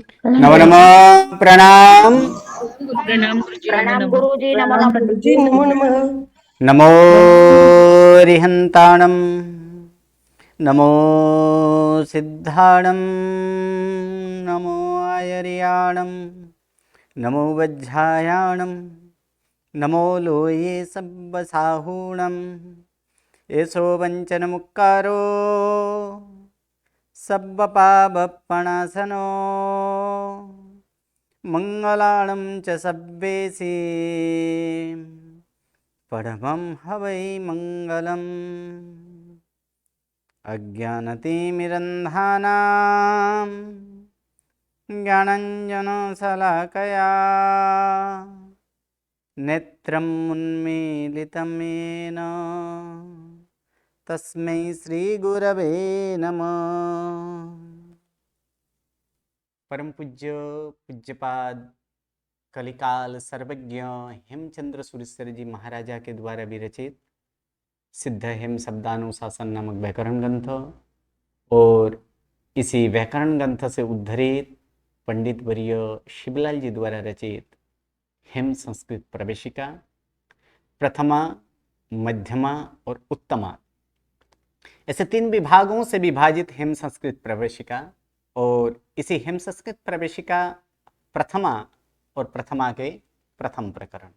नमो नमः। प्रणाम। प्रणाम गुरुजी, नमो प्रणाम नमः। गुरुजी, नमो प्रणाम नमः। गुरुजी, नमो नमः। नमो रिहन्ताणं। नमो सिद्धाणं। नमो आयर्याणं। नमो वज्झायाणं। नमो लोये सब्बसाहूणं। एषो वञ्चनमुक्कारो सब्बपापपणासनो मंगलानं च सब्बेसि परमं हवै मंगलम्। अज्ञानतिमिरन्धानां ज्ञानाञ्जनशलाकया नेत्रम् उन्मीलितं येन तस्मै श्रीगुरवे नमः। परम पूज्य पूज्यपाद कलिकाल सर्वज्ञ हेमचंद्र सुरेश्वर जी महाराजा के द्वारा विरचित सिद्ध हेम शब्दानुशासन नामक व्याकरण ग्रंथ और इसी व्याकरण ग्रंथ से उद्धरित पंडित वर्य शिवलाल जी द्वारा रचित हेम संस्कृत प्रवेशिका प्रथमा, मध्यमा और उत्तमा, ऐसे 3 विभागों से विभाजित हेम संस्कृत प्रवेशिका और इसी हेम संस्कृत प्रवेशिका प्रथमा और प्रथमा के प्रथम प्रकरण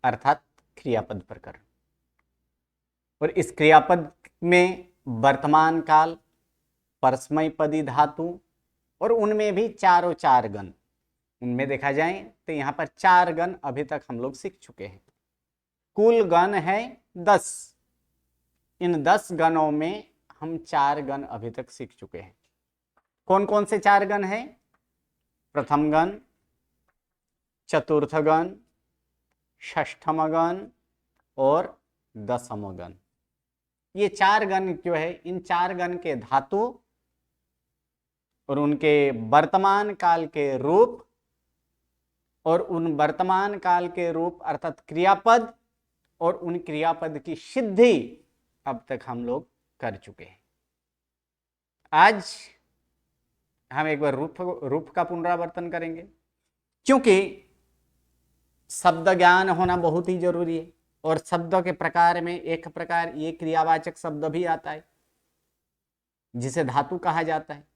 अर्थात क्रियापद प्रकरण। और इस क्रियापद में वर्तमान काल, परस्मैपदी धातु और उनमें भी चारों 4 गण, उनमें देखा जाए तो यहाँ पर 4 गण अभी तक हम लोग सीख चुके हैं। कुल गण है 10। इन 10 गणों में हम 4 गण अभी तक सीख चुके हैं। कौन कौन से 4 गण हैं? प्रथम गण, चतुर्थ गण, षष्ठम गण और दशम गण। ये 4 गण जो है, इन 4 गण के धातु और उनके वर्तमान काल के रूप और उन वर्तमान काल के रूप अर्थात क्रियापद और उन क्रियापद की सिद्धि अब तक हम लोग कर चुके हैं। आज हम एक बार रूप का पुनरावर्तन करेंगे, क्योंकि शब्द ज्ञान होना बहुत ही जरूरी है। और शब्दों के प्रकार में एक प्रकार ये क्रियावाचक शब्द भी आता है जिसे धातु कहा जाता है।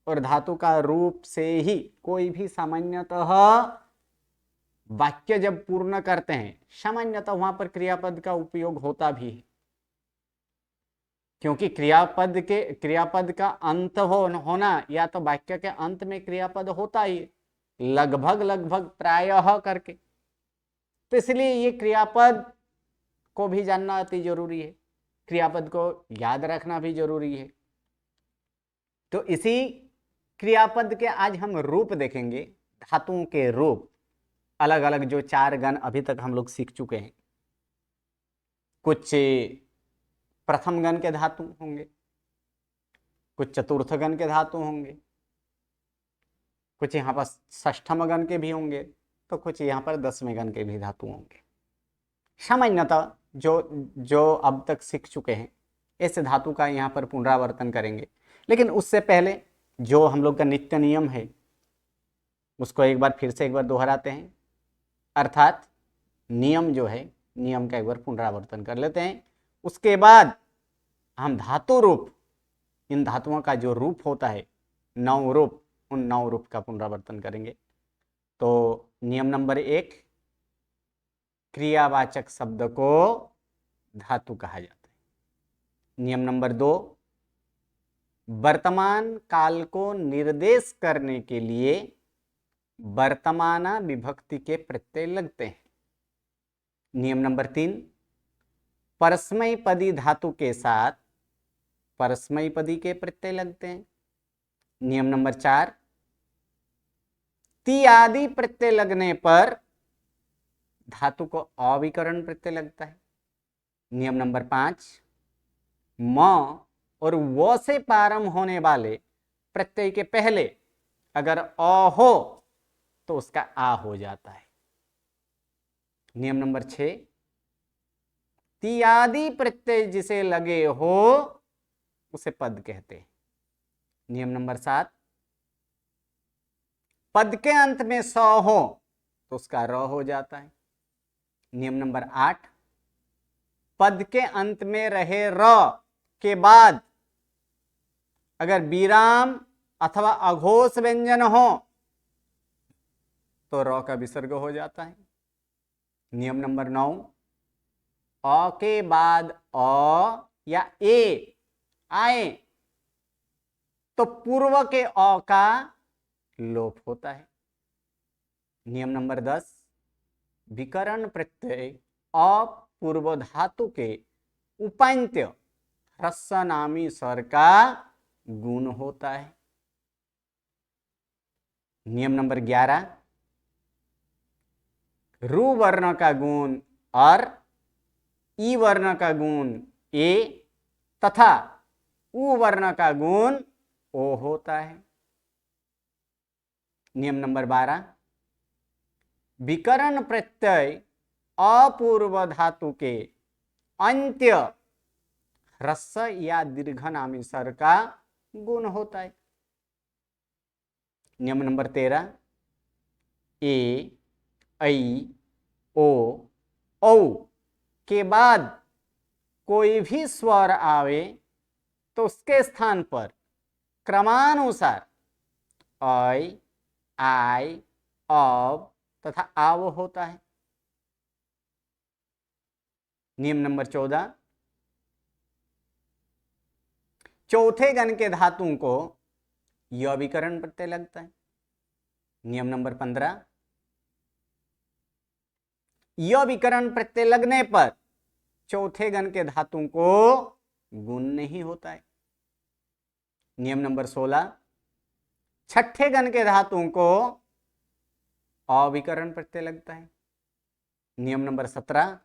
और धातु का रूप से ही कोई भी सामान्यतः वाक्य जब पूर्ण करते हैं, सामान्यतः वहां पर क्रियापद का उपयोग होता भी है, क्योंकि क्रियापद का अंत होना या तो वाक्य के अंत में क्रियापद होता ही लगभग प्रायः करके। तो इसलिए ये क्रियापद को भी जानना अति जरूरी है, क्रियापद को याद रखना भी जरूरी है। तो इसी क्रियापद के आज हम रूप देखेंगे, धातुओं के रूप अलग अलग जो 4 गण अभी तक हम लोग सीख चुके हैं। कुछ प्रथम गण के धातु होंगे, कुछ चतुर्थ गण के धातु होंगे, कुछ यहाँ पर षष्ठम गण के भी होंगे, तो कुछ यहाँ पर 10वें गण के भी धातु होंगे। सामान्यतः जो अब तक सीख चुके हैं ऐसे धातु का यहाँ पर पुनरावर्तन करेंगे। लेकिन उससे पहले जो हम लोग का नित्य नियम है उसको एक बार दोहराते हैं, अर्थात नियम जो है, नियम का एक बार पुनरावर्तन कर लेते हैं। उसके बाद हम धातु रूप, इन धातुओं का जो रूप होता है 9 रूप, उन 9 रूप का पुनरावर्तन करेंगे। तो नियम नंबर 1, क्रियावाचक शब्द को धातु कहा जाता है। नियम नंबर 2, वर्तमान काल को निर्देश करने के लिए वर्तमाना विभक्ति के प्रत्यय लगते हैं। नियम नंबर 3, परस्मैपदी धातु के साथ परस्मैपदी के प्रत्यय लगते हैं। नियम नंबर 4, ती आदि प्रत्यय लगने पर धातु को अविकरण प्रत्यय लगता है। नियम नंबर 5, म और व से प्रारंभ होने वाले प्रत्यय के पहले अगर अ हो तो उसका आ हो जाता है। नियम नंबर 6, ती आदि प्रत्यय जिसे लगे हो उसे पद कहते हैं। नियम नंबर 7, पद के अंत में स हो तो उसका र हो जाता है। नियम नंबर 8, पद के अंत में रहे र के बाद अगर विराम अथवा अघोष व्यंजन हो तो र का विसर्ग हो जाता है। नियम नंबर 9, अ के बाद अ या ए आए तो पूर्व के अ का लोप होता है। नियम नंबर 10, विकरण प्रत्यय अपूर्व धातु के उपांत्य ह्रस्व नामी स्वर का गुण होता है। नियम नंबर 11, रु वर्ण का गुण और ई वर्ण का गुण ए तथा उ वर्ण का गुण ओ होता है। नियम नंबर 12, विकरण प्रत्यय अपूर्व धातु के अंत्य ह्रस्व या दीर्घ नामी स्वर का गुण होता है। नियम नंबर 13, ए ऐ ओ औ के बाद कोई भी स्वर आवे तो उसके स्थान पर क्रमानुसार ऐ आय अब तथा आव होता है। नियम नंबर 14, चौथे गण के धातुओं को य विकरण प्रत्यय लगता है। नियम नंबर 15, य विकरण प्रत्यय लगने पर चौथे गण के धातुओं को गुण नहीं होता है। नियम नंबर 16, छठे गण के धातुओं को अविकरण प्रत्यय लगता है। नियम नंबर 17,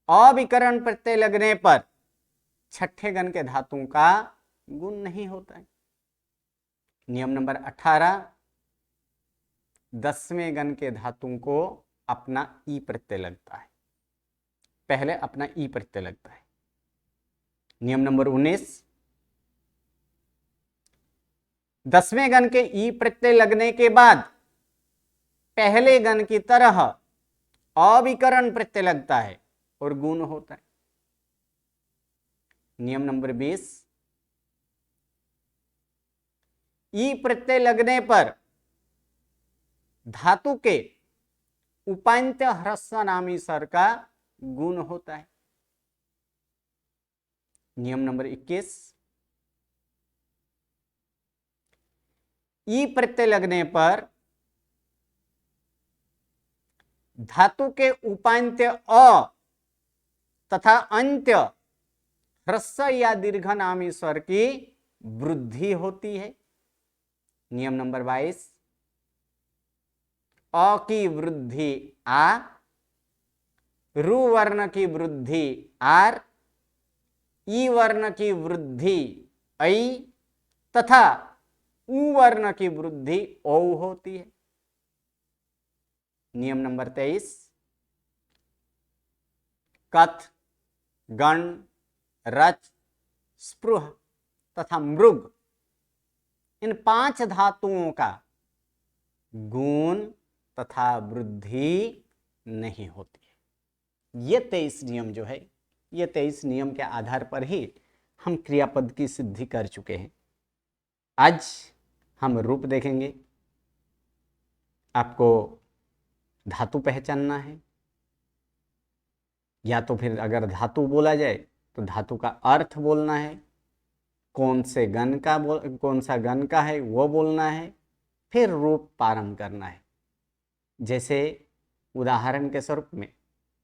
अविकरण प्रत्यय लगने पर छठे गण के धातुओं का गुण नहीं होता है। नियम नंबर 18, 10वें गण के धातुओं को अपना ई प्रत्यय लगता है, पहले अपना ई प्रत्यय लगता है। नियम नंबर 19, 10वें गण के ई प्रत्यय लगने के बाद पहले गण की तरह अविकरण प्रत्यय लगता है और गुण होता है। नियम नंबर 20, ई प्रत्यय लगने पर धातु के उपांत्य ह्रस्व नामी स्वर का गुण होता है। नियम नंबर 21, ई प्रत्यय लगने पर धातु के उपांत्य अ तथा अंत्य ह्रस्व या दीर्घ नामी स्वर की वृद्धि होती है। नियम नंबर 22, अ की वृद्धि आ, रु वर्ण की वृद्धि आर, ई वर्ण की वृद्धि ऐ तथा उ वर्ण की वृद्धि औ होती है। नियम नंबर 23, कथ, गण, रच, स्पृह तथा मृग इन 5 धातुओं का गुण तथा वृद्धि नहीं होती है। ये 23 नियम जो है, ये 23 नियम के आधार पर ही हम क्रियापद की सिद्धि कर चुके हैं। आज हम रूप देखेंगे। आपको धातु पहचानना है, या तो फिर अगर धातु बोला जाए तो धातु का अर्थ बोलना है, कौन सा गण का है वो बोलना है, फिर रूप प्रारंभ करना है। जैसे उदाहरण के स्वरूप में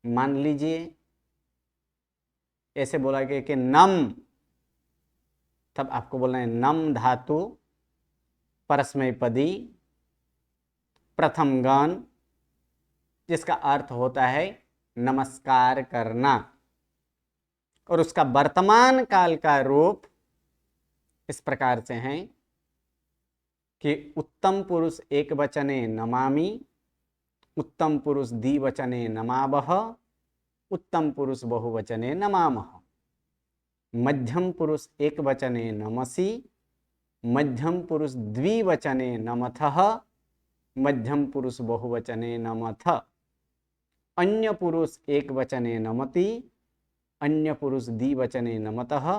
मान लीजिए ऐसे बोला गया कि नम, तब आपको बोलना है नम धातु परस्मैपदी प्रथम गण, जिसका अर्थ होता है नमस्कार करना, और उसका वर्तमान काल का रूप इस प्रकार से है कि उत्तम पुरुष एक वचने नमामि, उत्तम पुरुष द्विवचने नमावह, उत्तम पुरुष बहुवचने नमामः, मध्यम पुरुष एक वचने नमसि, मध्यम पुरुष द्विवचने नमथः, मध्यम पुरुष बहुवचने नमथ, अन्य पुरुष एक वचने नमति, अन्य पुरुष द्विवचने नमतः,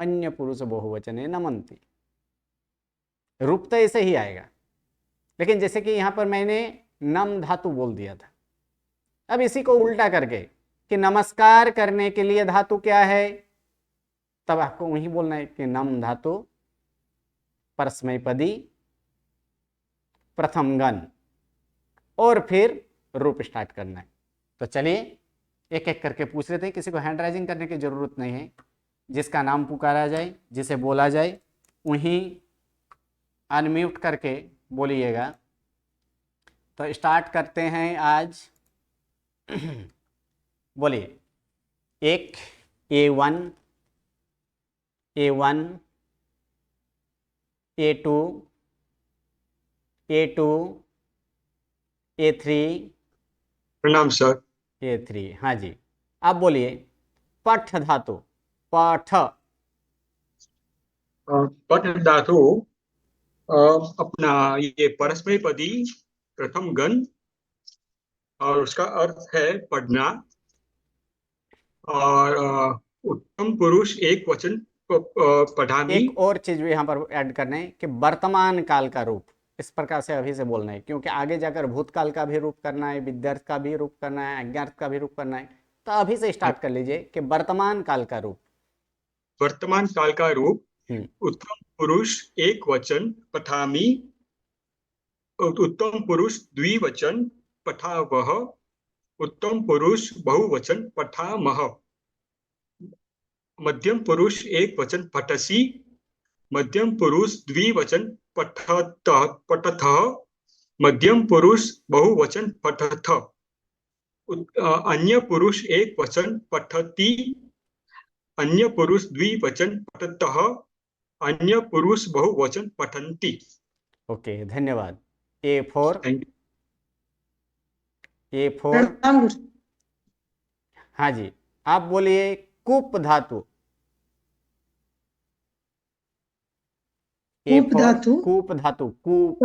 अन्य पुरुष बहुवचने नमन्ति। रूप तो ऐसे ही आएगा, लेकिन जैसे कि यहाँ पर मैंने नम धातु बोल दिया था, अब इसी को उल्टा करके कि नमस्कार करने के लिए धातु क्या है, तब आपको वही बोलना है कि नम धातु परस्मैपदी प्रथम गण, और फिर रूप स्टार्ट करना है। तो चलिए एक एक करके पूछ लेते हैं, किसी को हैंड राइजिंग करने की जरूरत नहीं है, जिसका नाम पुकारा जाए, जिसे बोला जाए वहीं अनम्यूट करके बोलिएगा। तो स्टार्ट करते हैं आज। बोलिए। एक A1, A1, A2, A2, A3, प्रणाम सर। A3। हाँ जी, आप बोलिए। पठ धातु, पठ। पठ धातु अपना ये परस्मैपदी प्रथम गण, और उसका अर्थ है पढ़ना, और उत्तम पुरुष एक वचन पढ़ामी। एक और चीज भी यहाँ पर ऐड करना है कि वर्तमान काल का रूप इस प्रकार से अभी से बोलना है, क्योंकि आगे जाकर भूतकाल का भी रूप करना है, विद्यार्थ का भी रूप करना है, अज्ञात का भी रूप करना है। तो अभी से स्टार्ट कर लीजिए कि वर्तमान काल का रूप। वर्तमान काल का रूप उत्तम पुरुष एक वचन पठामी, उत्तम पुरुष द्विवचन पठावह, उत्तम पुरुष बहुवचन पठामह, मध्यम पुरुष एक वचन पठसी, मध्यम पुरुष द्विवचन पठथ, मध्यम पुरुष बहुवचन पठथ, अन्य पुरुष एक वचन पठती, अन्य पुरुष द्विवचन पठतः, अन्य पुरुष बहुवचन पठन्ति। ओके, धन्यवाद। A4, A4। हाँ जी, आप बोलिए। कूप धातु, कूप धातु, कूप धातु, कूप।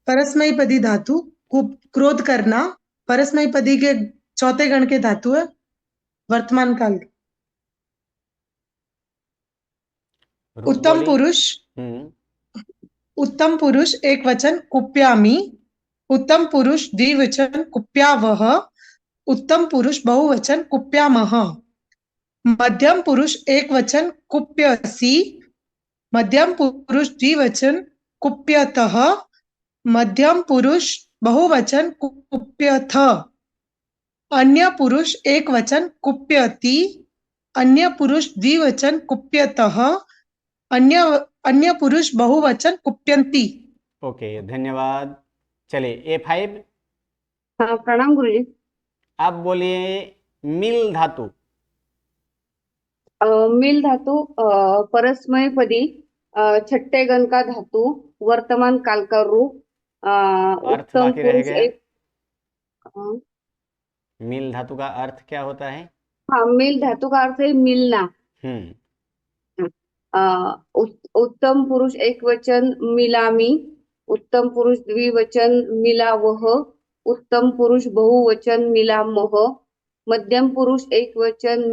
परस्मैपदी धातु, कूप क्रोध करना, परस्मैपदी के चौथे गण के धातु है, वर्तमान काल। उत्तम पुरुष, उत्तम पुरुष एक वचन कुप्यामी, उत्तम पुरुष द्विवचन कुप्यावह, उत्तम पुरुष बहुवचन कुप्यामह, मध्यम पुरुष एक वचन कुप्यसी, मध्यम पुरुष द्विवचन कुप्यतः, मध्यम पुरुष बहुवचन कुप्यथ, अन्य पुरुष एक वचन कुप्यति, अन्य पुरुष द्विवचन कुप्यतः, अन्य पुरुष बहुवचन कुप्यन्ति। ओके, धन्यवाद। चलिए A5। हाँ, प्रणाम गुरुजी। आप बोलिए। मिल धातु, मिल धातु परस्मैपदी छठे गण का धातु, वर्तमान काल का रूप, उत्तम पुरुष एक। मिल धातु का अर्थ क्या होता है? हाँ, मिल धातु का अर्थ है मिलना। उत्तम पुरुष एक वचन मिलामी, उत्तम पुरुष द्विवचन मिलावह, उत्तम पुरुष बहुवचन मिलामह, मध्यम पुरुष एक वचन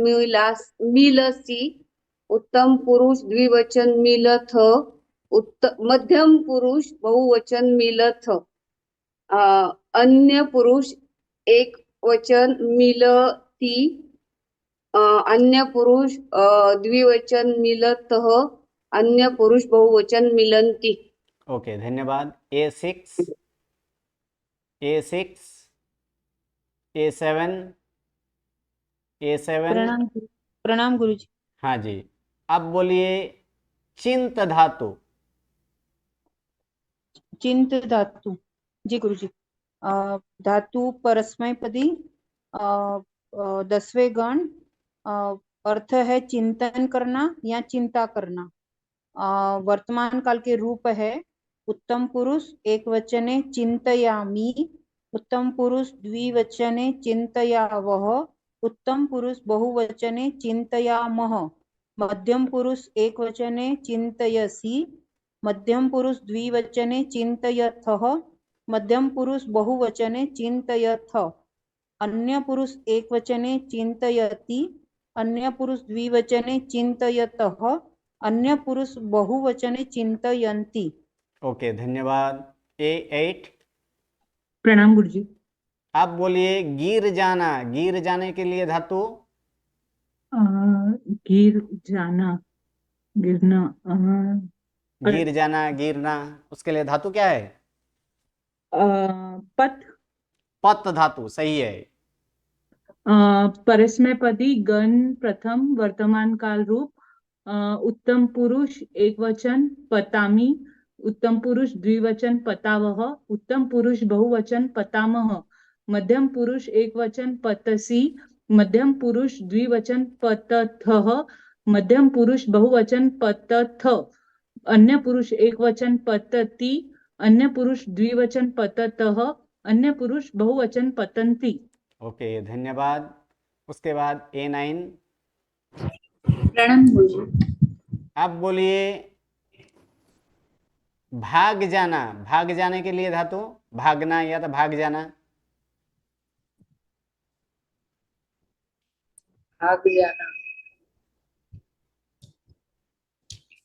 मिलसी, उत्तम पुरुष द्विवचन मिलथ, मध्यम पुरुष बहुवचन मिलथ, अन्य पुरुष एक वचन मिलती, अन्य पुरुष द्विवचन मिलतः, अन्य पुरुष बहुवचन मिलन्ति। ओके, धन्यवाद। A6, A6, A7, A7। प्रणाम गुरुजी। हाँ जी, अब बोलिए। चिंत धातु, चिंत धातु। जी गुरुजी। धातु परस्मैपदी, 10वें गण, अर्थ है चिंतन करना या चिंता करना। वर्तमान काल के रूप है उत्तम पुरुष एक वचने चिंतयामी, उत्तम पुरुष द्विवचने चिंतयावह, उत्तम पुरुष बहुवचने चिंतयामह, मध्यम पुरुष एक वचने चिंतयसी, मध्यम पुरुष द्विवचने चिन्तयथः, मध्यम पुरुष बहुवचने चिन्तयथ, अन्य पुरुष एकवचने चिन्तयति, अन्य पुरुष द्विवचने चिन्तयतः, अन्य पुरुष बहुवचने चिन्तयन्ति। ओके, धन्यवाद। A8। प्रणाम गुरुजी। आप बोलिए गिर जाना। गिर जाने के लिए धातु गिर जाना, गिरना, गिर जाना, गिरना, उसके लिए धातु क्या है? पत, पत धातु, सही है। परस्मैपदी गण प्रथम वर्तमान काल रूप, उत्तम पुरुष एक वचन पतामी, उत्तम पुरुष द्विवचन पतावह, उत्तम पुरुष बहुवचन पतामह, मध्यम पुरुष एक वचन पतसी, मध्यम पुरुष द्विवचन पतथः, मध्यम पुरुष बहुवचन पतथ, अन्य पुरुष एक वचन पतति, अन्य पुरुष द्विवचन पततः, अन्य पुरुष बहुवचन पतंती। ओके, धन्यवाद। उसके बाद A9। प्रणाम गुरुजी। आप बोलिए भाग जाना। भाग जाने के लिए धातु भागना या तो भाग जाना। भाग जाना,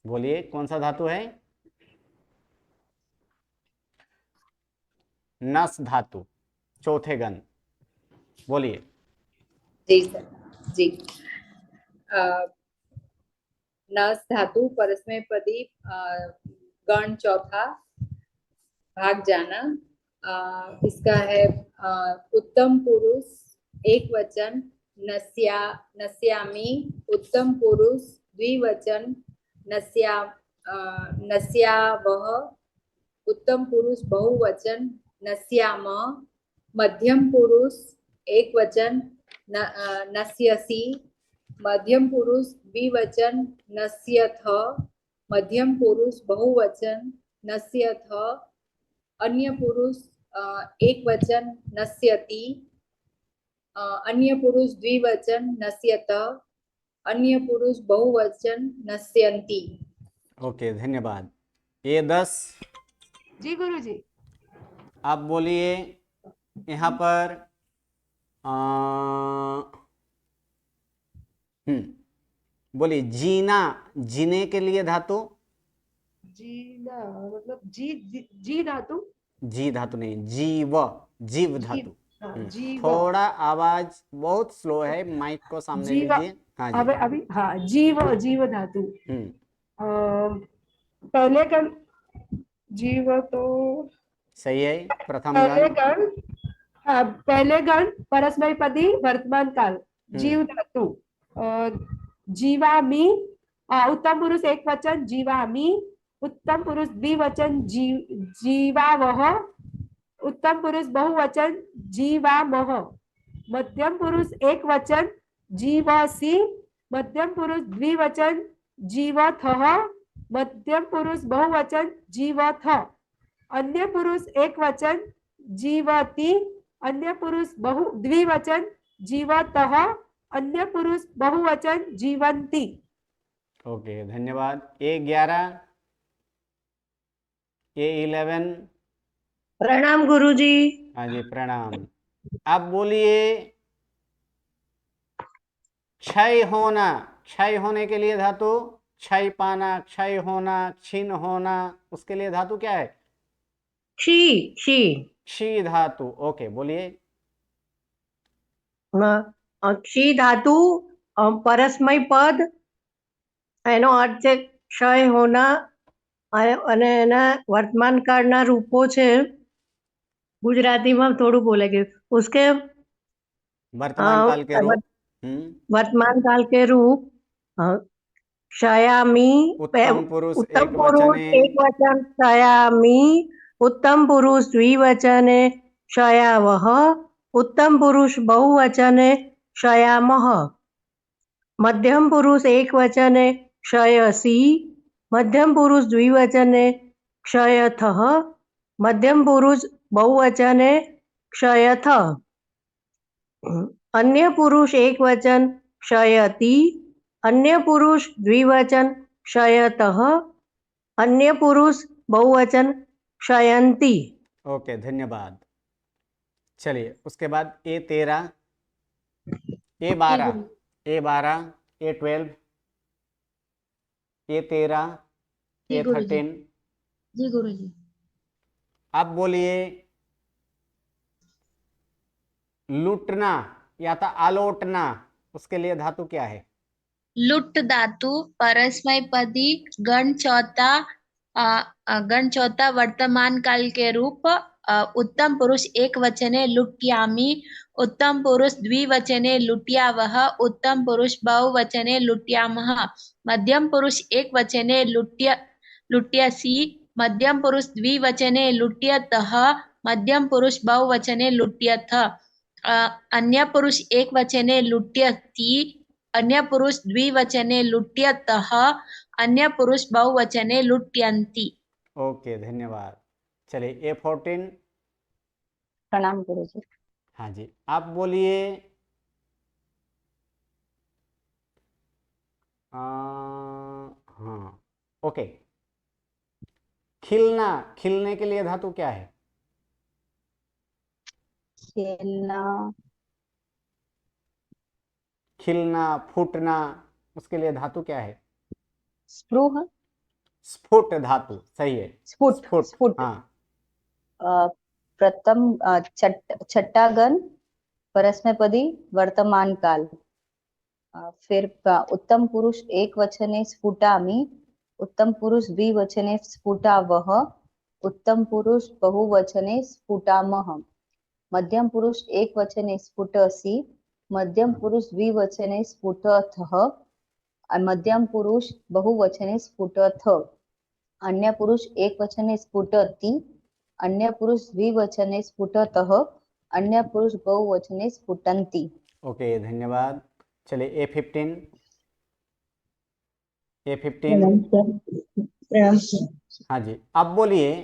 बोलिए कौन सा धातु है? नस धातु, चौथे गण। बोलिए। जी सर, जी। नस धातु परस्मैपदी गण चौथा, भाग जाना। इसका है उत्तम पुरुष एक वचन नस्या, नस्यामी, उत्तम पुरुष द्विवचन नस्या, नस्यावह, उत्तम पुरुष बहुवचन नस्याम, मध्यम पुरुष एक वचन नस्यसि, मध्यम पुरुष द्विवचन नस्यथ, मध्यम पुरुष बहुवचन नस्यथ, अन्य पुरुष एक वचन नस्यति, अन्य पुरुष द्विवचन नस्यत, अन्य पुरुष बहुवचन नस्यन्ति। ओके, धन्यवाद। A10। जी गुरुजी। आप बोलिए यहाँ पर बोलिए जीना। जीने के लिए धातु जीना मतलब जी धातु। जी धातु नहीं, जीव, जीव धातु। जीव। थोड़ा आवाज बहुत स्लो है, माइक को सामने जीव। लीजिए। हाँ जी। अभी हाँ, जीव, जीव धातु। पहले गण जीव तो सही है। प्रथम पहले गण। गण, हाँ, पहले गण परस्मैपदी वर्तमान काल जीव धातु। जीवामी, उत्तम पुरुष एक वचन जीवामी, उत्तम पुरुष द्विवचन जीवावह, उत्तम पुरुष बहुवचन जीवामह, मध्यम पुरुष एक वचन जीवसी, मध्यम पुरुष द्विवचन जीवथः, मध्यम पुरुष बहुवचन जीवथ, अन्य पुरुष एक वचन जीवति, अन्य पुरुष द्विवचन जीवतः, अन्य पुरुष बहुवचन जीवंती। ओके, धन्यवाद। A11। A11। प्रणाम गुरुजी। हाँ जी, प्रणाम। आप बोलिए क्षय होना। क्षय होने के लिए धातु क्षय पाना, क्षय होना, क्षीण होना, उसके लिए धातु क्या है? क्षी, क्षी, क्षी धातु। ओके, बोलिए। क्षी धातु પરસ્મય પદ, એનો અર્થ છે ક્ષય હોના, અને એના વર્તમાન કાળના રૂપો છે, ગુજરાતીમાં થોડું બોલે કે उसके वर्तमान काल के रूप। वर्तमान काल के रूप क्षयामी, उत्तम पुरुष उत्तम एक पुरुष वचने, एक वचन क्षयामी, उत्तम पुरुष द्विवचने क्षयावह, उत्तम पुरुष बहुवचने क्षयामः, मध्यम पुरुष एक वचने क्षयसि, मध्यम पुरुष द्विवचने क्षयथः, मध्यम पुरुष बहुवचने क्षयथ, अन्य पुरुष एक वचन क्षयति, अन्य पुरुष द्विवचन क्षयतः, अन्य पुरुष बहुवचन शयन्ति। ओके, धन्यवाद। चलिए उसके बाद A13, A12, A12, A12, A13, A13। जी गुरुजी। अब बोलिए लूटना या तो आलोटना, उसके लिए धातु क्या है? लुट धातु, परस्मैपदी, गण चौथा वर्तमान काल के रूप, उत्तम पुरुष एक वचने लुट्यामि, उत्तम पुरुष द्विवचने लुट्यावः, उत्तम पुरुष बहुवचने लुट्यामः, मध्यम पुरुष एक वचने लुट्यसि, मध्यम पुरुष द्विवचने लुट्यतः, मध्यम पुरुष बहुवचने लुट्यथ, अन्य पुरुष एक वचने लुट्यति, अन्य पुरुष द्विवचने लुट्यतः, अन्य पुरुष बहुवचने लुट्यन्ति। ओके, धन्यवाद। चलिए A14। प्रणाम गुरुजी। हाँ जी, आप बोलिए हाँ, ओके। खिलना, खिलने के लिए धातु क्या है? खेलना, खिलना, फूटना, उसके लिए धातु क्या है? स्पृह, स्फुट धातु, सही है। स्फुट, स्फुट, स्फुट। हाँ। प्रथम छठा गण परस्मैपदी वर्तमान काल। फिर उत्तम पुरुष एक वचने स्फुटामि, उत्तम पुरुष द्विवचने स्फुटावः, उत्तम पुरुष बहुवचने स्फुटामः, मध्यम पुरुष एक वचने स्फुटसि, मध्यम पुरुष द्विवचने स्फुटथः, मध्यम पुरुष बहुवचने स्फुटथ, अन्य पुरुष एक वचने स्फुटति, अन्य पुरुष द्विवचने स्फुटतः, अन्य पुरुष बहुवचने स्फुटन्ति। ओके, धन्यवाद। चलिए A15। A15। हाँ जी, अब बोलिए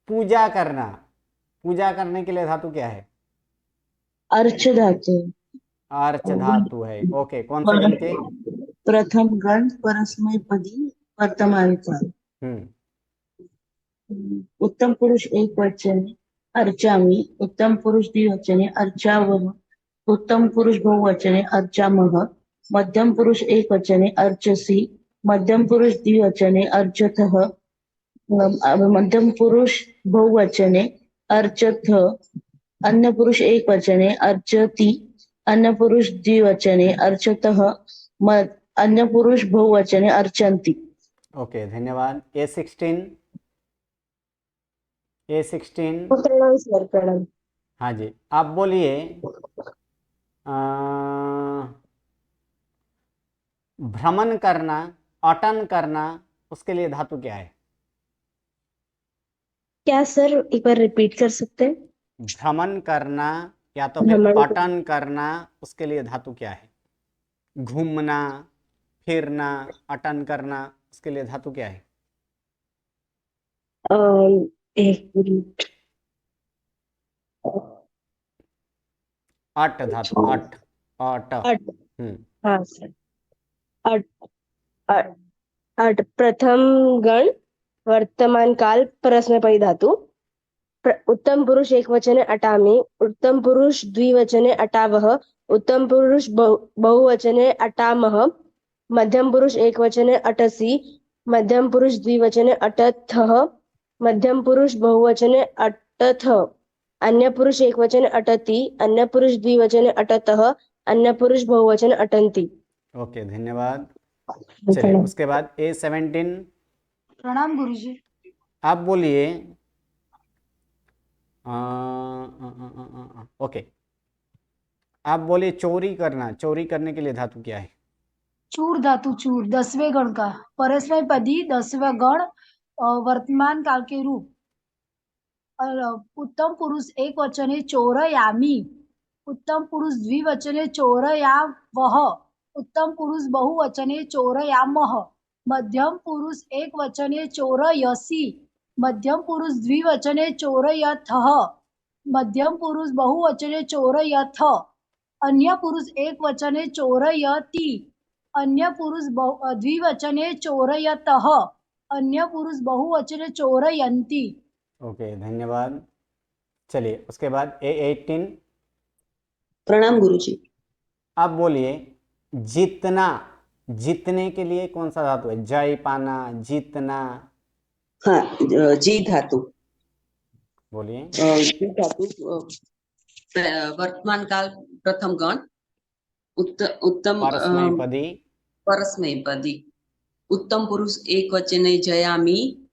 पूजा करना, पूजा करने के लिए धातु क्या है? अर्च धातु। अर्च धातु है। ओके, कौन से गण के? प्रथम गण परस्मैपदी वर्तमान काल। उत्तम पुरुष एक वचने अर्चामि, उत्तम पुरुष द्विवचने अर्चावः, उत्तम पुरुष बहुवचने अर्चामः, मध्यम पुरुष एक वचने अर्चसि, मध्यम पुरुष द्विवचने अर्चथः, मध्यम पुरुष बहुवचने अर्चथ, अन्य पुरुष एक वचने अर्चति, अन्य पुरुष द्विवचने अर्चतः, अन्य पुरुष बहुवचने अर्चन्ति। ओके, धन्यवाद। A16। A16। प्रणाम सर, प्रणाम। हाँ जी, आप बोलिए भ्रमण करना, अटन करना, उसके लिए धातु क्या है? क्या सर, एक बार रिपीट कर सकते हैं? भ्रमण करना या तो फिर अटन करना, उसके लिए धातु क्या है? घूमना, फिरना, अटन करना, उसके लिए धातु क्या है? एक मिनट। अट धातु, अट, अट। हाँ सर। अट, अट, अट प्रथम गण वर्तमान काल परस्मैपदी धातु, उत्तम पुरुष एक वचने अटामि, उत्तम पुरुष द्विवचने अटावः, उत्तम पुरुष बहुवचने अटामः, मध्यम पुरुष एक वचने अटसि, मध्यम पुरुष द्विवचने अटथः, मध्यम पुरुष बहुवचने अटथ, अन्य पुरुष एक वचने अटति, अन्य पुरुष द्विवचने अटतः, अन्य पुरुष बहुवचने अटन्ति। ओके, धन्यवाद। चलिए उसके बाद A17। प्रणाम गुरुजी। आप बोलिए ओके, आप बोलिए चोरी करना, चोरी करने के लिए धातु क्या है? चूर धातु, चूर 10वें गण का, परस्मैपदी 10वां गण, वर्तमान काल के रूप, उत्तम पुरुष एक वचने चोरयामि, उत्तम पुरुष द्विवचने चोरयावः, उत्तम पुरुष बहुवचने चोरयामः, मध्यम पुरुष एक वचने चोरयसि, मध्यम पुरुष द्विवचने चोरयथः, मध्यम पुरुष बहुवचने चोरयथ, अन्य पुरुष एक वचने चोरयति, अन्य पुरुष द्विवचने चोरयतः, अन्य पुरुष बहुवचने चोरयन्ति। ओके, धन्यवाद। चलिए उसके बाद A18। प्रणाम गुरुजी। अब बोलिए जितना, जीतने के लिए कौन सा धातु है? जय पाना, जीतना। हाँ, जी धातु। बोलिए। जी धातु वर्तमान काल प्रथम गण उत्तम परस्मैपदी। परस्मैपदी। उत्तम पुरुष एक वचने जयामि,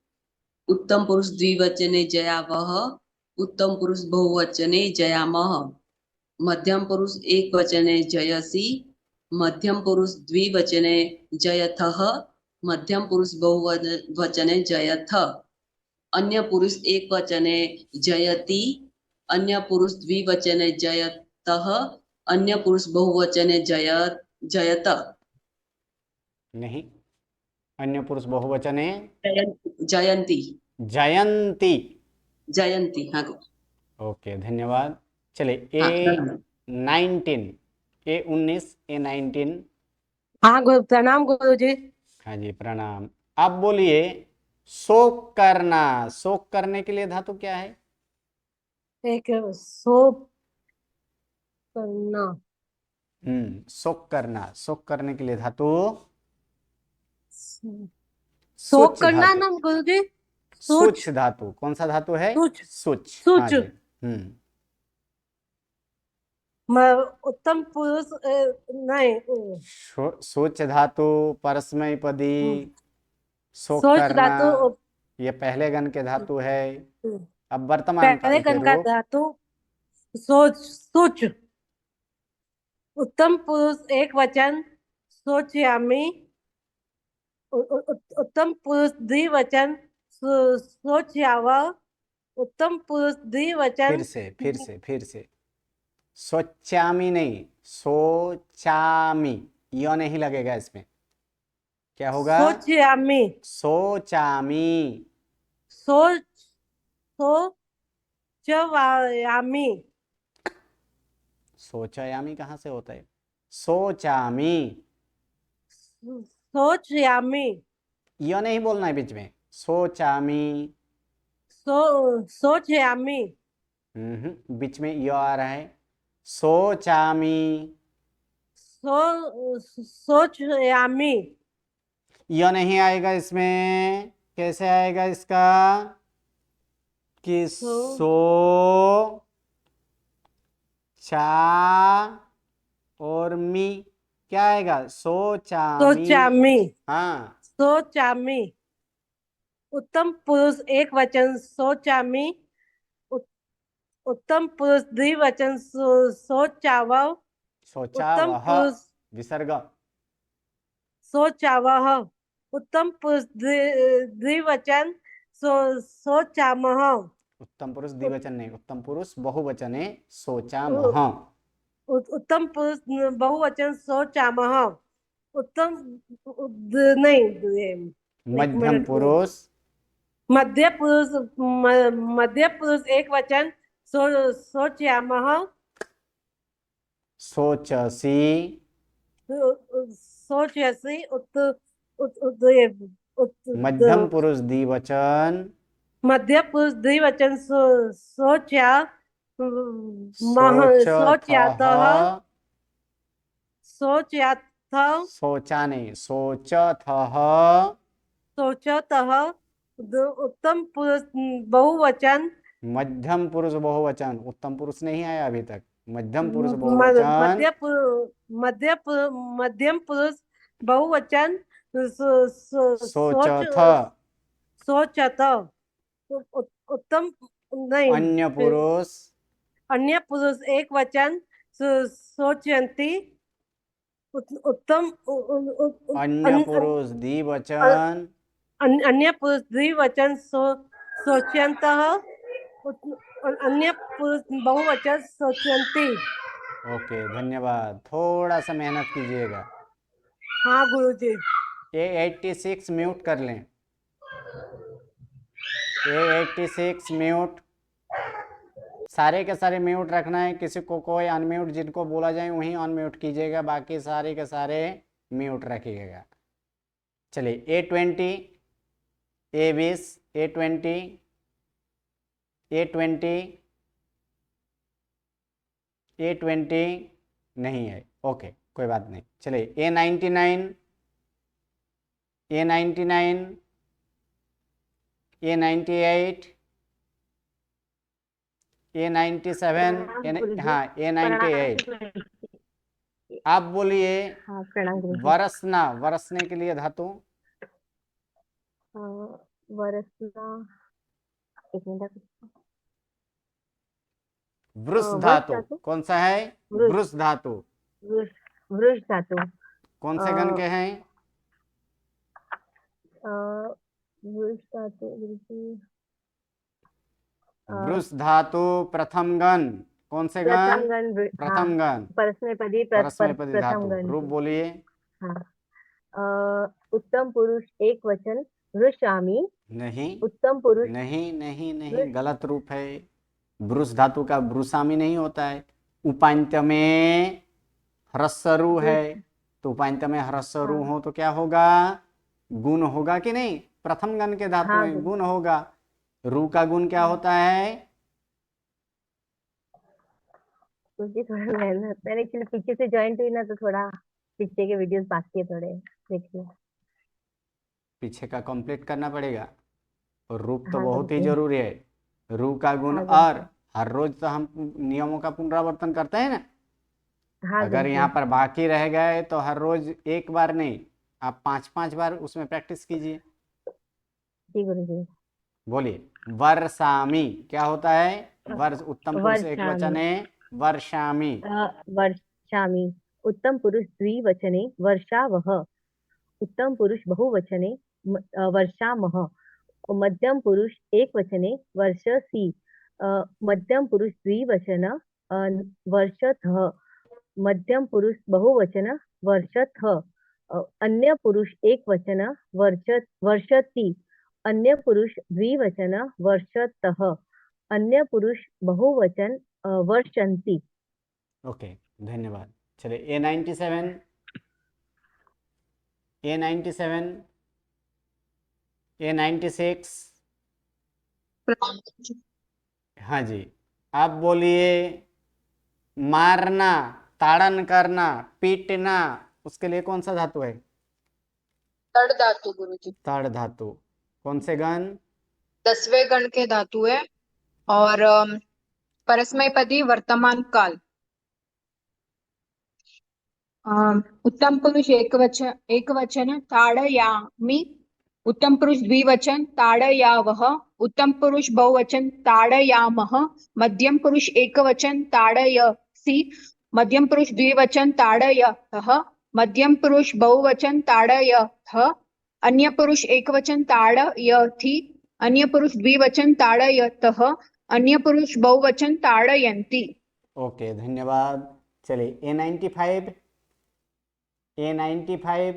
उत्तम पुरुष द्विवचने जयावह, उत्तम पुरुष बहुवचने जयामः, मध्यम पुरुष एक वचने जयसि, मध्यम पुरुष द्विवचने जयथः, मध्यम पुरुष बहुवचने जयथ, अन्य पुरुष एक वचने जयति, अन्य पुरुष द्विवचने जयतः, अन्य पुरुष बहुवचने जयत। नहीं, अन्य पुरुष बहुवचने जयंती। जयंती। जयंती, हाँ। ओके, धन्यवाद। चलिए हाँ, A19, A19, A19। हाँ प्रणाम गुरुजी। हाँ जी, प्रणाम। अब बोलिए शोक करना। शोक करने के लिए धातु क्या है? एक शोक करना। शोक करना, शोक करने के लिए धातु शोक सुच करना धातु। ना गुरुजी? सुच धातु। कौन सा धातु है? सुच। सुच। हाँ सुच। जी। उत्तम पुरुष नहीं। सुच धातु परस्मैपदी। शोक सोच करना धातु। ये पहले गण के धातु है। अब वर्तमान पहले काल के गण का रूप। धातु सोच, सुच। उत्तम पुरुष एक वचन सोचयामि, उत्तम पुरुष द्विवचन सोचयाव, उत्तम पुरुष द्विवचन। फिर से सोचामी नहीं, सोचामी। यो नहीं लगेगा इसमें। क्या होगा? सोचयामि। सोचामी। सोचयामि। सोचयामी कहाँ से होता है? सोचामी। सोचयामि। यो नहीं बोलना है बीच में। सोचामी। सोचयामि। बीच में यो आ रहा है। सोचामी। सोचयामि। यो नहीं आएगा इसमें। कैसे आएगा इसका? कि सो चा और मी क्या आएगा? सोचामी। सोचामि। हाँ, सोचामि। उत्तम पुरुष एक वचन सोचामि, उत्तम पुरुष द्विवचन सोचाव, उत्तम सोचावह पुरुष विसर्ग। सोचावह, उत्तम पुरुष द्विवचन सोचामः। उत्तम पुरुष द्विवचन नहीं, उत्तम पुरुष बहुवचने सोचामह। उत्तम पुरुष बहुवचन सोचामः। उत्तम नहीं, मध्यम पुरुष। मध्य पुरुष एक वचन सोचयामः, सोचसी। सोचयसि। मध्यम पुरुष द्विवचन। मध्य पुरुष द्विवचन सोचया सोचयातः, सोचयाथ, सोचा नहीं, सोचथः। सोचतः। उत्तम पुरुष बहुवचन। मध्यम पुरुष बहुवचन। उत्तम पुरुष नहीं आया अभी तक। मध्यम पुरुष बहुवचन। मध्यम पुरुष बहुवचन सोचथ। सोचत। उत्तम नहीं, अन्य पुरुष। अन्य पुरुष एक वचन सोचयंती। उत्तम अन्य पुरुष द्विवचन। अन्य पुरुष द्विवचन सोचयंतः, अन्य पुरुष बहुवचन सोचयंती। ओके, धन्यवाद। थोड़ा सा मेहनत कीजिएगा। हाँ गुरुजी। A86 म्यूट कर लें। A86 mute. सारे के सारे म्यूट रखना है। किसी को कोई अनम्यूट जिनको बोला जाए वहीं अनम्यूट कीजिएगा। बाकी सारे के सारे म्यूट रखिएगा। चलिए A20, A20, A20, A20, A20 नहीं है, ओके कोई बात नहीं। चलिए A99, A99, A98, A97, हाँ A98। आप बोलिए हाँ प्रणाम गुरुजी। वरसना, वरसने के लिए धातु वरसना, एक मिनट। वृष वृष धातु धातु। कौन सा है? वृष। वृष धातु वृष, वृष धातु। कौन से गण के हैं? वृष धातु गुरुजी, वृष धातु प्रथम गण कौन से प्रथम गण? गण प्रथम गण, परस्मैपदी परस्मैपदी प्रथम धातु। गण रूप बोलिए। हाँ। उत्तम पुरुष एक वचन वृषामि। नहीं उत्तम पुरुष नहीं नहीं नहीं, वृष। गलत रूप है। वृष धातु का वृषामी नहीं होता है। उपांत्य में ह्रस्वरु है, तो उपांत्य में ह्रस्वरु हो तो क्या होगा? गुण होगा कि नहीं? प्रथम गण के धातु हाँ, में गुण होगा। रू का गुण क्या होता है? क्योंकि थोड़ा मैंने एक्चुअली पीछे से ज्वाइन हुई ना, तो थोड़ा पीछे के वीडियोस बाकी है, थोड़े देखिए। पीछे का कंप्लीट करना पड़ेगा, और रूप तो हाँ बहुत ही गुरुजी। जरूरी है। रू का गुण, हाँ और गुरुजी। हर रोज तो हम नियमों का पुनरावर्तन करते हैं ना। हाँ अगर गुरुजी। यहाँ पर बाकी रह गए तो हर रोज एक बार नहीं, आप 5-5 बार उसमें प्रैक्टिस कीजिए। जी गुरुजी। बोलिए। वर्षामी क्या होता है? वर्ष उत्तम पुरुष एक वर्षामि। वचन है, वर्षामी। वर्षामि। उत्तम पुरुष द्विवचने वर्षावः। उत्तम पुरुष बहुवचने वर्षामः। मध्यम पुरुष एक वचने वर्षसि। मध्यम पुरुष द्विवचन वर्षतः। मध्यम पुरुष बहुवचन वर्षतः। अन्य पुरुष एक वचन वर्षति। अन्य पुरुष द्विवचन वर्षतः। अन्य पुरुष बहुवचन वर्षन्ति। ओके धन्यवाद। चलिए A97, A97, A96। हाँ जी, आप बोलिए। मारना, ताड़न करना, पीटना, उसके लिए कौन सा धातु है? तड़ धातु गुरुजी। तड़ धातु कौन से गण? 10वें गण के धातु है, और परस्मैपदी वर्तमान काल। उत्तम पुरुष एक वचन ताड़यामि। उत्तम पुरुष द्विवचन ताड़यावः। उत्तम पुरुष बहुवचन ताड़यामः। मध्यम पुरुष एक वचन ताड़यसि। मध्यम पुरुष द्विवचन ताड़यतः। मध्यम पुरुष बहुवचन ताड़यथ। अन्य पुरुष एक वचन ताड़यथि। अन्य पुरुष द्विवचन ताड़यतः। अन्य पुरुष बहुवचन ताड़यन्ति। ओके धन्यवाद। चलिए A95, A95,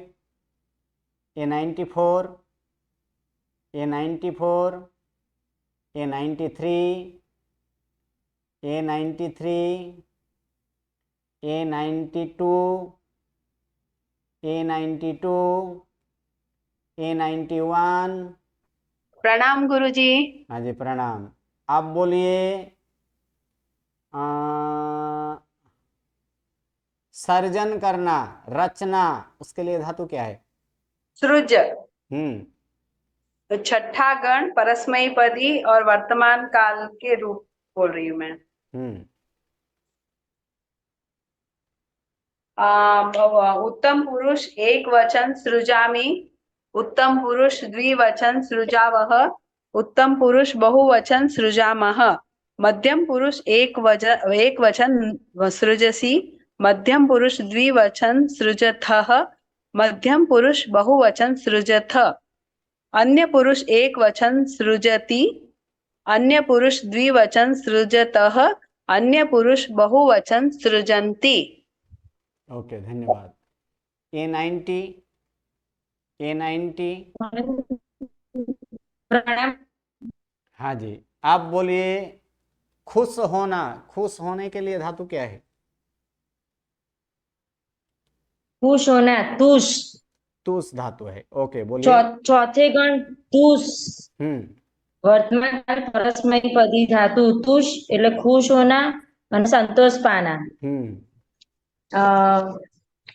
A94, A94, A93, A93, A92, A92, A91। प्रणाम गुरुजी। हाँ जी प्रणाम। आप बोलिए। सर्जन करना, रचना, उसके लिए धातु क्या है? सृज। हम्म। छठा गण परस्मैपदी और वर्तमान काल के रूप बोल रही हूँ मैं। उत्तम पुरुष एक वचन सृजामि। उत्तम पुरुष द्विवचन सृजावः। उत्तम पुरुष बहुवचन सृजामः। मध्यम पुरुष एक वचन सृजसि। मध्यम पुरुष द्विवचन सृजथः। मध्यम पुरुष बहुवचन सृजथ। अन्य पुरुष एक वचन सृजति। अन्य पुरुष द्विवचन सृजतः। अन्य पुरुष बहुवचन सृजन्ति। ओके धन्यवाद। A90, A90। हाँ जी, आप बोलिए। खुश होना, खुश होने के लिए धातु क्या है? तुष होना, तुष। तुस धातु है। ओके, बोलिए। चौथे गण तुष। वर्तमान काल परस्मैपदी धातु तुष એટલે ખુશ હોના અને સંતોષ પાના।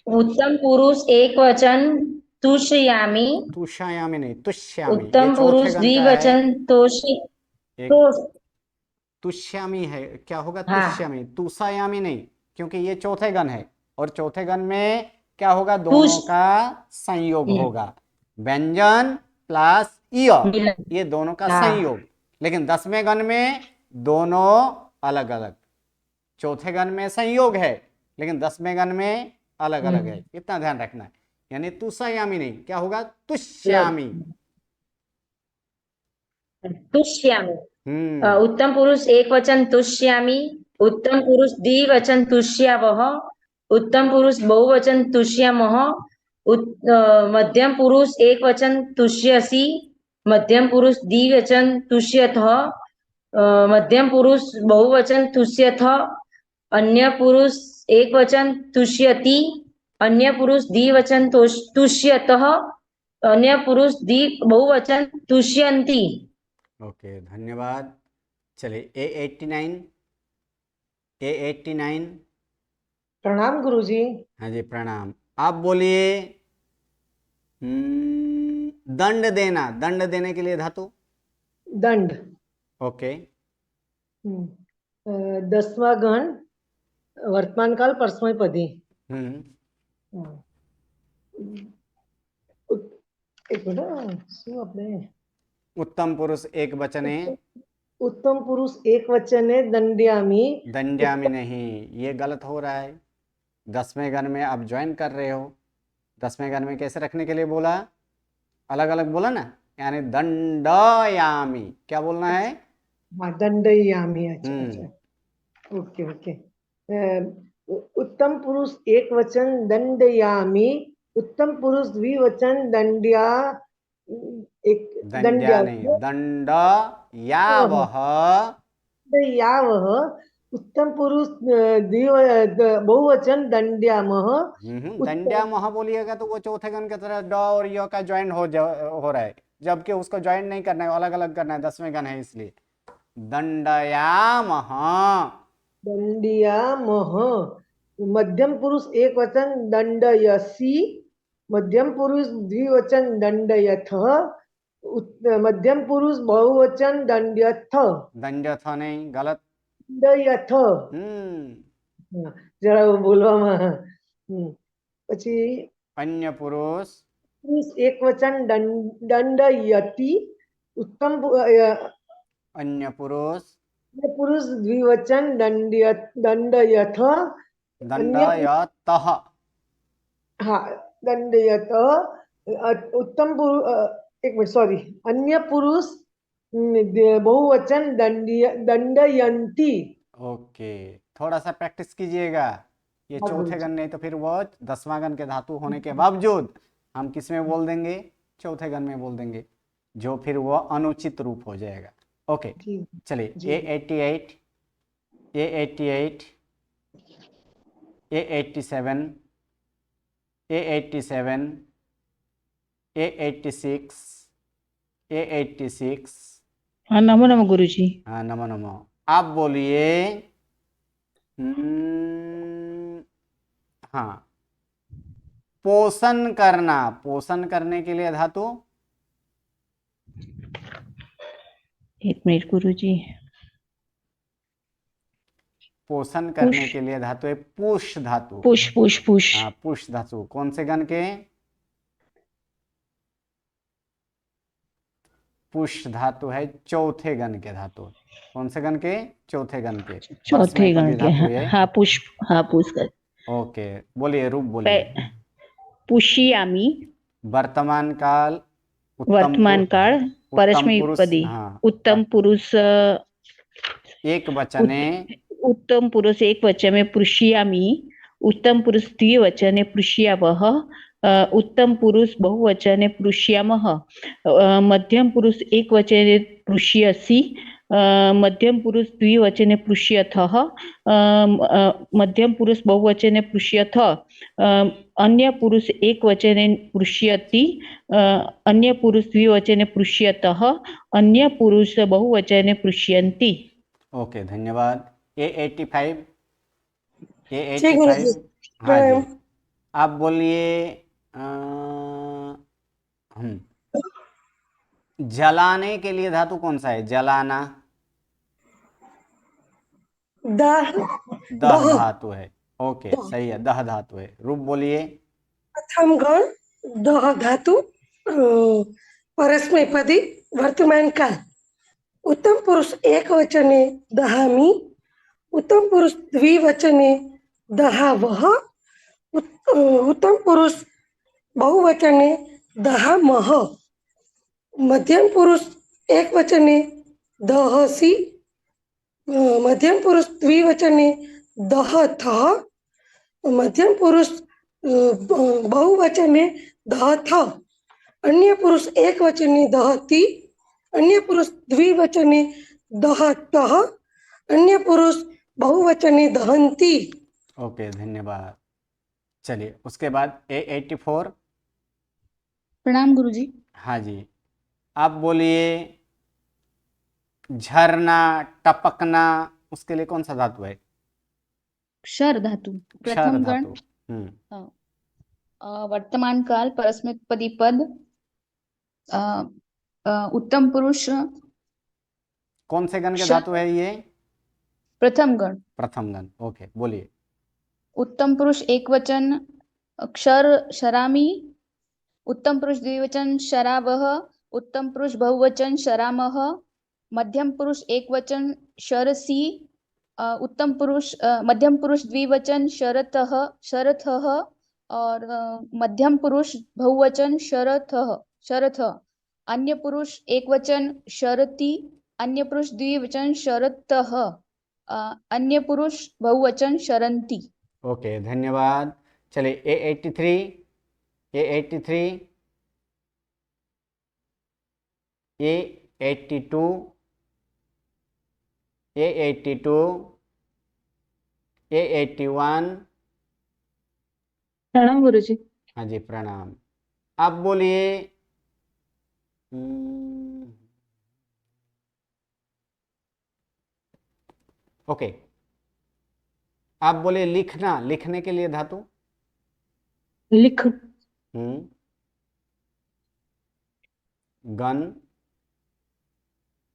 उत्तम पुरुष एक वचन तुष्यामी। तुष्यामी नहीं, तुष्यामी। उत्तम पुरुष द्विवचन तोषी। तुष्यामी है, क्या होगा? तुष्यामी। तुषायामी नहीं, क्योंकि ये चौथे गण है और चौथे गण में क्या होगा? दोनों का संयोग होगा, व्यंजन प्लस य, ये दोनों का संयोग। लेकिन 10वें गण में दोनों अलग अलग, चौथे गण में संयोग है लेकिन 10वें गण में अलग अलग है, इतना ध्यान रखना है। यानी तुषायामी नहीं, क्या होगा? तुष्यामी। तुष्यामी। उत्तम पुरुष एक वचन तुष्यामी। उत्तम पुरुष द्विवचन तुष्यावः। उत्तम पुरुष बहुवचन तुष्यामः। मध्यम पुरुष एक वचन तुष्यसि। मध्यम पुरुष द्विवचन तुष्यथः। मध्यम पुरुष बहुवचन तुष्यथ। अन्य पुरुष एक वचन तुष्यति। अन्य पुरुष द्विवचन तुष्यतः। अन्य पुरुष बहुवचन तुष्यन्ति। ओके, धन्यवाद। चलिए A89। A89। प्रणाम गुरुजी। हाँ जी, प्रणाम। आप बोलिए। दंड देना, दंड देने के लिए धातु दंड। ओके। 10वां गण वर्तमान काल परस्मैपदी। एक मिनट, શું આપણે उत्तम पुरुष एक वचने। उत्तम पुरुष एक वचने दंड्यामी। दंड्यामी नहीं, ये गलत हो रहा है। 10वें गण में आप ज्वाइन कर रहे हो। 10वें गण में कैसे रखने के लिए बोला? अलग अलग बोला ना, यानी दंडयामी। क्या बोलना है? हाँ, दंडयामी। अच्छा। Okay okay. उत्तम पुरुष एक वचन दंडयामी। उत्तम पुरुष द्विवचन दंड्या। एक दंड्या नहीं, दंडयावः। दंड्यावः। उत्तम पुरुष बहुवचन दंड्यामः। दंड्यामः बोलिएगा तो वो चौथे गण की तरह ड और य का ज्वाइन हो रहा है, जबकि उसको ज्वाइन नहीं करना है, अलग अलग करना है। 10वें गण है इसलिए दंडयामः। दंड्यामः। मध्यम पुरुष एक वचन दंडयसि। मध्यम पुरुष द्विवचन दंडयथ। मध्यम पुरुष बहुवचन दंड्यथ। दंड्यथ नहीं, गलत। दंडयथ। जरा बोलવામાં। પછી अन्य पुरुष एक वचन दंडयति। उत्तम अन्य पुरुष द्विवचन दंडयथ। दंडयतः। हाँ, दंडयत। उत्तम पुरुष एक मिनट, सॉरी, अन्य पुरुष बहुवचन दंडयंती। ओके, थोड़ा सा प्रैक्टिस कीजिएगा। ये चौथे गण नहीं तो फिर वो 10वां गण के धातु होने के बावजूद हम किस में बोल देंगे? चौथे गण में बोल देंगे, जो फिर वो अनुचित रूप हो जाएगा। ओके, चलिए A88, A88, A87, A87, A86, A86। हाँ, नमो नमो गुरुजी। हाँ, नमो नमो। आप बोलिए। हाँ, पोषण करना। पोषण करने के लिए धातु, एक मिनट गुरुजी। पोषण करने के लिए धातु है पुष धातु। पुष। हाँ, पुष धातु कौन से गण के? पुष धातु है चौथे गण के धातु। कौन से गण के? चौथे गण के। चौथे गण के। हाँ, पुष। हाँ, पुष कर। ओके, बोलिए, रूप बोलिए। पुष्यामी। वर्तमान काल परस्मैपदी। उत्तम पुरुष एक वचने। उत्तम पुरुष एक वचन में पुष्यामी। उत्तम पुरुष द्विवचने पुष्यावः। उत्तम पुरुष बहुवचने पुष्यामः। मध्यम पुरुष एक वचने पुष्यसि। मध्यम पुरुष द्विवचने पृष्यथः मध्यम पुरुष बहुवचने पृष्यथ अन्य पुरुष एक वचने पृष्यति अन्य पुरुष द्विवचने पृष्यतः अन्य पुरुष बहुवचने पृष्यन्ति। ओके, धन्यवाद। A85 जी गुरुजी। हाँ जी, आप बोलिए। जलाने के लिए धातु कौन सा है? जलाना दह दह धातु है। ओके, सही है, दह धातु है। रूप बोलिए। प्रथम गण दह धातु परस्मैपदी वर्तमान काल उत्तम पुरुष एक वचने दहामी उत्तम पुरुष द्विवचने दहावह उत्तम पुरुष बहुवचने दहामह मध्यम पुरुष एक वचने दहसी मध्यम पुरुष द्विवचने दहथः मध्यम पुरुष बहुवचने दहथ अन्य पुरुष एक वचने दहति अन्य पुरुष द्विवचने दहतः अन्य पुरुष बहुवचने दहन्ति। ओके, धन्यवाद। चलिए, उसके बाद A84। प्रणाम गुरुजी। हाँ जी, आप बोलिए। झरना, टपकना, उसके लिए कौन सा धातु है? क्षर धातु। क्षर प्रथम गण धातु। वर्तमान काल परस्मैपदी पद उत्तम पुरुष। कौन से गण के धातु है ये? प्रथम गण। प्रथम गण। ओके, बोलिए। उत्तम पुरुष एक वचन क्षर शरामी उत्तम पुरुष द्विवचन शरावह उत्तम पुरुष बहुवचन शरामह मध्यम पुरुष एक वचन शरसी उत्तम पुरुष मध्यम पुरुष द्विवचन शरतः शरथः और मध्यम पुरुष बहुवचन शरथः शरथ अन्य पुरुष एक वचन शरति अन्य पुरुष द्विवचन शरतः अन्य पुरुष बहुवचन शरन्ति। ओके, धन्यवाद। चलिए, A83 A82 A82 A81। प्रणाम गुरुजी। हाँ जी, प्रणाम। आप बोलिए। ओके, आप बोले लिखना। लिखने के लिए धातु लिख। गण।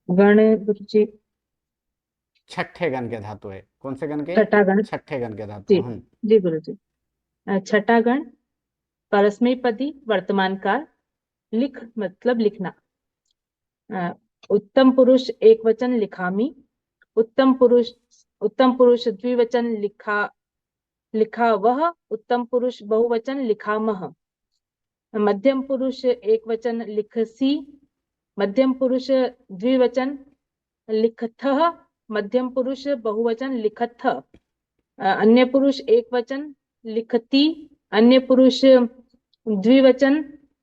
गण गुरुजी छठे गण के धातु है। कौन से गण के? छठा गण। छठे गण के धातु। जी जी गुरुजी। छठा गण परस्मैपदी वर्तमान काल लिख मतलब लिखना। उत्तम पुरुष एक वचन लिखामी उत्तम पुरुष द्विवचन लिखा वह उत्तम पुरुष बहुवचन लिखामह मध्यम पुरुष एक वचन लिखसी मध्यम पुरुष द्विवचन लिखथः मध्यम पुरुष बहुवचन लिखथ अन्य पुरुष एक वचन लिखती अन्य पुरुष द्विवचन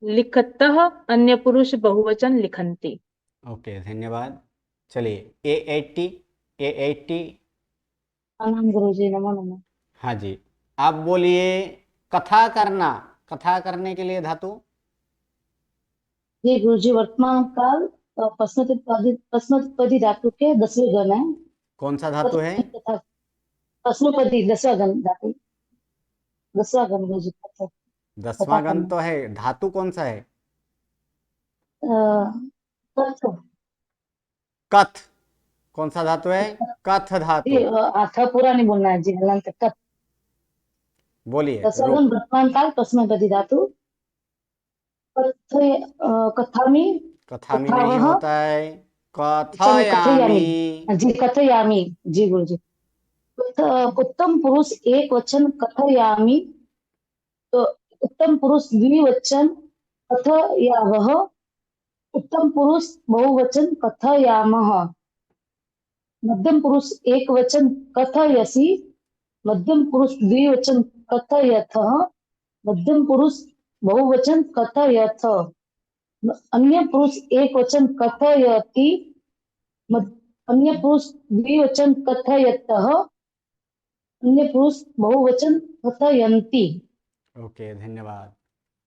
लिखतः अन्य पुरुष बहुवचन लिखन्ति। ओके, धन्यवाद। चलिए, A80 प्रणाम गुरुजी। नमो नमः। हाँ जी, आप बोलिए। कथा करना। कथा करने के लिए धातु? जी गुरुजी, वर्तमान काल पश्चिमपदी धातु के 10वें गण है। कौन सा धातु है? पश्चिमपदी 10वां गण धातु 10वां गण गुरुजी। 10वां गण तो है, धातु कौन सा है? कथ। कौन सा धातु है? कथ धातु। आथा पूरा नहीं बोलना है जी, हलंत कथ। बोलिए। 10वां गण वर्तमान काल पश्चिमपदी धातु कथामी। कथामी नहीं होता है, कथयामी। जी कथयामी। जी गुरुजी। उत्तम पुरुष एक वचन कथयामी तो उत्तम पुरुष द्विवचन कथयावह उत्तम पुरुष बहुवचन कथयामः मध्यम पुरुष एक वचन कथयसि मध्यम पुरुष द्विवचन कथयथः मध्यम पुरुष बहुवचन कथयथ अन्य पुरुष एक वचन कथयति अन्य पुरुष द्विवचन कथयतः, अन्य पुरुष बहुवचन कथयन्ति। ओके, धन्यवाद।